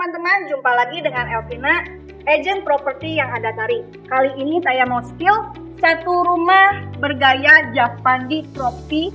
teman-teman, jumpa lagi dengan Elvina, agent properti yang ada tarik. Kali ini saya mau spill satu rumah bergaya Japandi tropi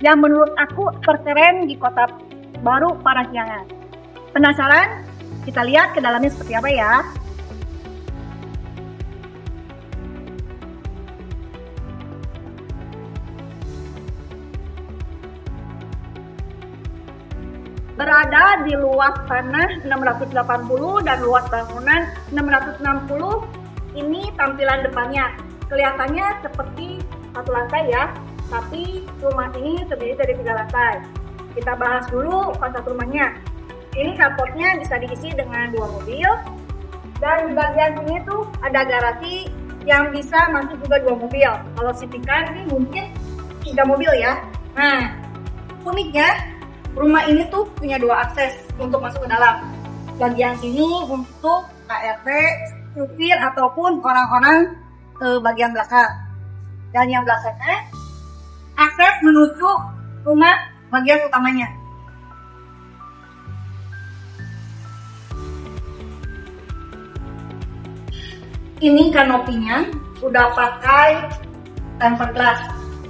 yang menurut aku terkeren di kota baru Parahyangan. Penasaran? Kita lihat ke dalamnya seperti apa ya. Berada di luas tanah 680 dan luas bangunan 660. Ini tampilan depannya. Kelihatannya seperti satu lantai ya, tapi rumah ini terdiri dari 3 lantai. Kita bahas dulu konsep rumahnya. Ini carportnya bisa diisi dengan 2 mobil, dan di bagian sini tuh ada garasi yang bisa masuk juga 2 mobil. Kalau city car ini mungkin 3 mobil ya. Nah, uniknya rumah ini tuh punya 2 akses untuk masuk ke dalam. Bagian sini untuk ART, supir ataupun orang-orang ke bagian belakang. Dan yang belakangnya akses menuju rumah bagian utamanya. Ini kanopinya udah pakai tempered glass,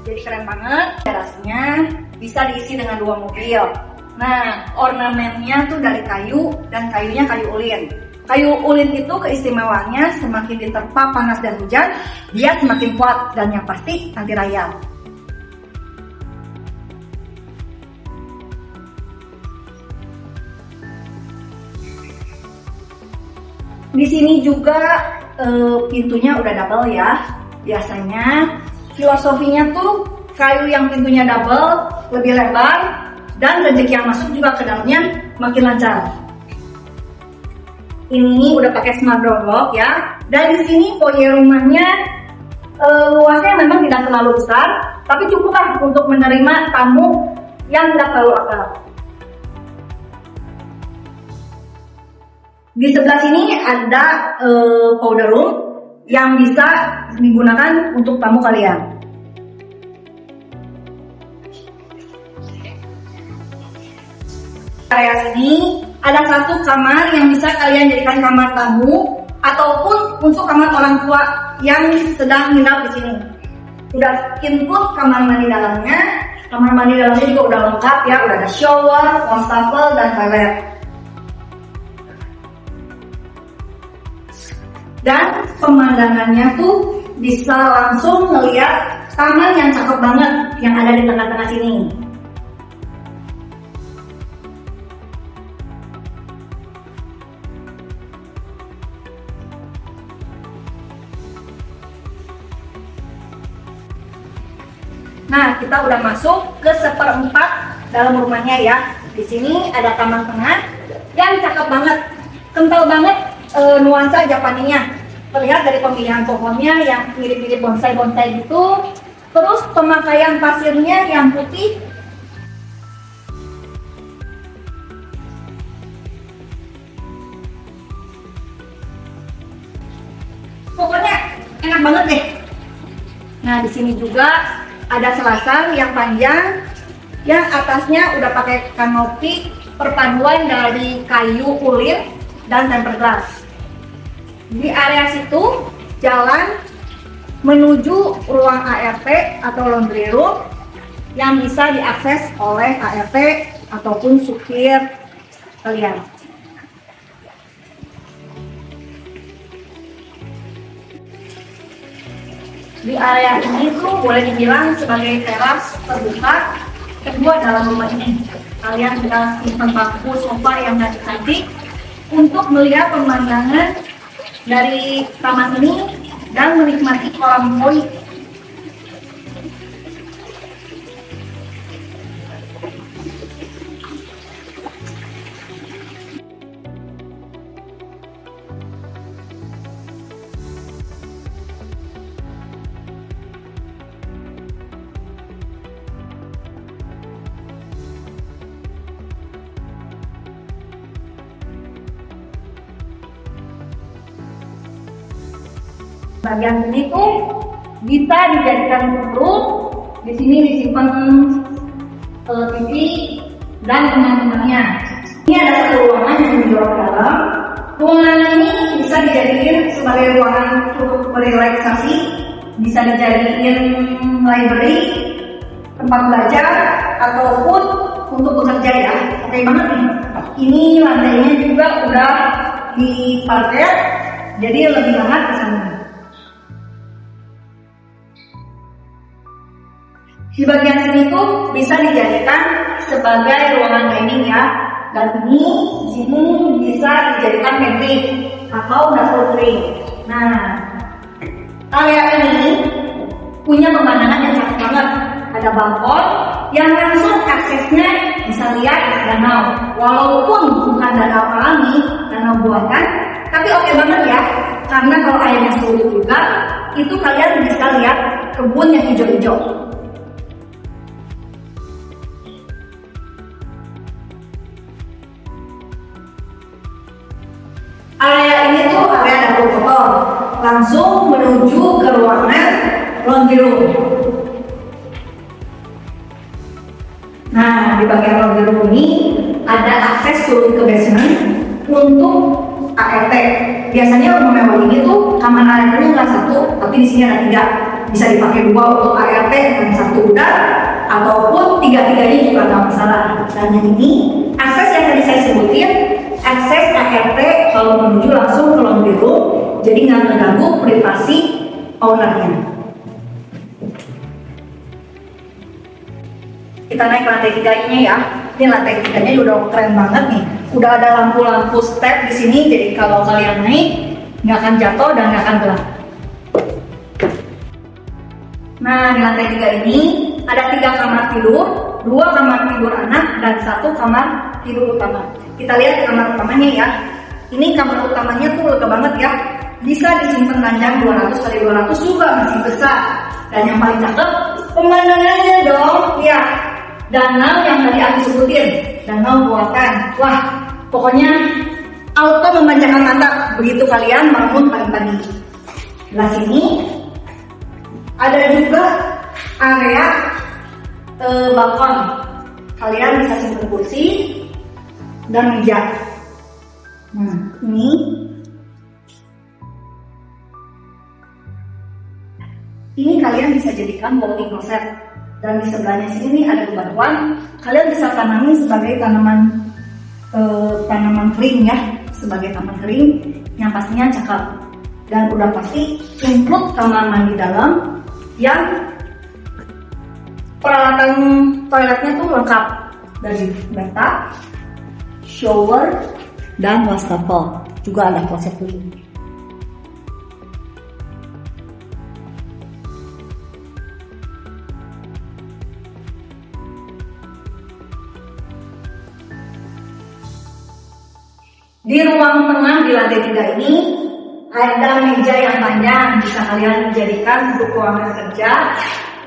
jadi keren banget. Garasinya bisa diisi dengan 2 mobil. Nah, ornamennya tuh dari kayu, dan kayunya kayu ulin. Kayu ulin itu keistimewaannya semakin diterpa panas dan hujan, dia semakin kuat dan yang pasti anti rayap. Di sini juga pintunya udah double ya. Biasanya filosofinya tuh kayu yang pintunya double lebih lebar, dan rezeki yang masuk juga ke dalamnya makin lancar. Ini udah pakai smart door lock ya. Dan di sini foyer rumahnya luasnya memang tidak terlalu besar, tapi cukup lah untuk menerima tamu yang tidak terlalu akrab. Di sebelah sini ada powder room yang bisa digunakan untuk tamu kalian. Area sini ada 1 kamar yang bisa kalian jadikan kamar tamu ataupun untuk kamar orang tua yang sedang menginap di sini. Udah include kamar mandi dalamnya. Kamar mandi dalamnya juga udah lengkap ya, udah ada shower, wastafel, dan toilet. Dan pemandangannya tuh bisa langsung melihat taman yang cakep banget yang ada di tengah-tengah sini. Nah, kita udah masuk ke 1/4 dalam rumahnya ya. Di sini ada taman tengah yang cakep banget, kental banget nuansa Japaninya. Terlihat dari pemilihan pohonnya yang mirip-mirip bonsai-bonsai gitu. Terus pemakaian pasirnya yang putih. Pokoknya enak banget deh. Nah, di sini juga ada selasar yang panjang, yang atasnya udah pakai kanopi perpaduan dari kayu ulin dan tempered glass. Di area situ jalan menuju ruang ART atau laundry room yang bisa diakses oleh ART ataupun supir kalian. Di area ini tuh boleh dibilang sebagai teras terbuka kedua dalam rumah ini. Kalian bisa simpan bangku sofa yang cantik untuk melihat pemandangan dari taman ini dan menikmati kolam koi. Bagian ini tuh bisa dijadikan room. Di sini disimpan TV dan teman-temannya. Ini ada 1 ruangan yang menjual ke dalam. bisa dijadiin library, tempat belajar, ataupun untuk bekerja ya. Oke banget nih. Ini lantainya juga udah diparket, jadi lebih hangat ke sana. Di bagian sini tuh bisa dijadikan sebagai ruangan dining ya. Dan ini di sini bisa dijadikan pantry atau dapur kering. Nah, area ini punya pemandangan yang cakep banget. Ada balkon yang langsung aksesnya bisa lihat danau. Walaupun bukan danau alami, danau buatan, tapi oke banget ya. Karena kalau airnya surut juga, itu kalian bisa lihat kebun yang hijau-hijau. Area ini tuh area dapur kotor, langsung menuju ke ruangan laundry room. Nah, di bagian laundry room ini ada akses turun ke basement untuk ART. Biasanya rumah mewah ini tuh kamar ART-nya nggak satu, tapi di sini ada 3. Bisa dipakai 2 untuk ART dan 1 udah, ataupun 3-3-nya juga nggak masalah. Dan yang ini akses yang tadi saya sebutin, akses ART kalau menuju langsung ke laundry room, jadi nggak mengganggu privasi ownernya. Kita naik ke lantai 3-nya ya. Ini lantai 3-nya udah keren banget nih. Udah ada lampu-lampu step di sini, jadi kalau kalian naik nggak akan jatuh dan nggak akan gelap. Nah, di lantai 3 ini ada 3 kamar tidur, 2 kamar tidur anak dan 1 kamar tidur utama. Kita lihat kamar utamanya ya. Ini kamar utamanya tuh lega banget ya. Bisa disimpan ranjang 200x200 juga masih besar. Dan yang paling cakep pemandangannya dong. Ya, danau yang tadi aku sebutin, danau buatan. Wah, pokoknya auto memanjakan mata begitu kalian bangun pagi-pagi. Di sini ada juga area balkon. Kalian bisa simpan kursi dan meja. Nah, ini kalian bisa jadikan walking closet. Dan di sebelahnya sini ada bebatuan. Kalian bisa tanami sebagai tanaman kering ya, sebagai taman kering yang pastinya cakep. Dan udah pasti include kamar mandi dalam yang peralatan toiletnya tuh lengkap dari bathtub, shower, dan wastafel. Juga ada kloset dulu. Di ruang tengah di lantai 3 ini ada meja yang panjang, bisa kalian jadikan untuk ruangan kerja,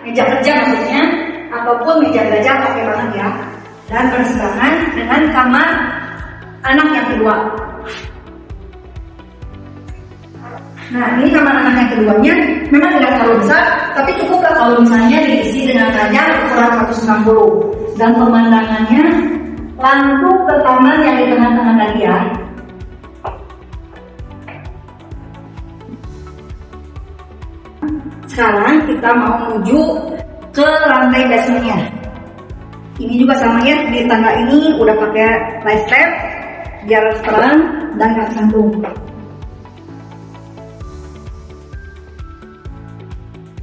meja kerja maksudnya, ataupun meja belajar, oke banget ya. Dan berseberangan dengan kamar anak yang kedua. Nah, ini kamar anak yang keduanya memang tidak terlalu besar, tapi cukuplah kalau misalnya diisi dengan ranjang ukuran 160. Dan pemandangannya langsung ke taman yang di tengah-tengah tadi ya. Sekarang kita mau menuju ke lantai basementnya. Ini juga sama ya, di tangga ini udah pakai light step biar terang dan nggak sambung.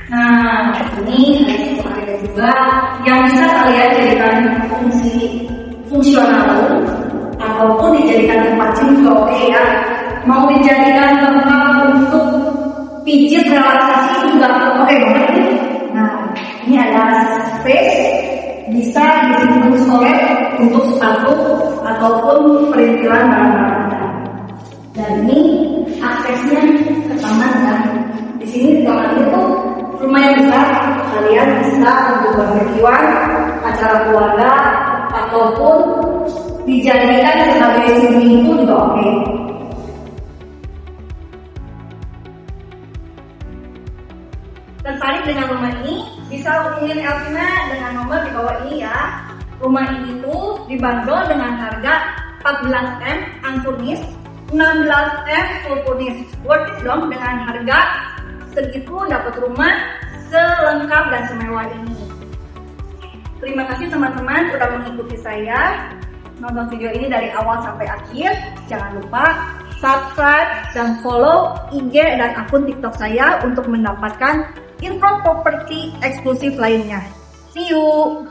Nah, ini ada juga yang bisa kalian jadikan fungsional ataupun dijadikan tempat gym juga oke ya. Mau dijadikan tempat untuk pijit relaksasi juga oke banget. Nah, ini ada space, bisa disimpan storage untuk sepatu ataupun perintilan barang-barang. Dan ini aksesnya ke taman ya. Di sini taman itu lumayan besar, kalian bisa untuk barbekyuan, acara keluarga, ataupun dijadikan sebagai swimming pool juga oke. Tertarik dengan rumah ini? Bisa hubungin Elvina dengan nomor di bawah ini ya. Rumah ini tuh dibanderol dengan harga 14M unfurnished, 16M full furnished. Worth it dong dengan harga segitu dapat rumah selengkap dan semewah ini. Terima kasih teman-teman udah mengikuti saya nonton video ini dari awal sampai akhir. Jangan lupa subscribe dan follow IG dan akun TikTok saya untuk mendapatkan info properti eksklusif lainnya. See you!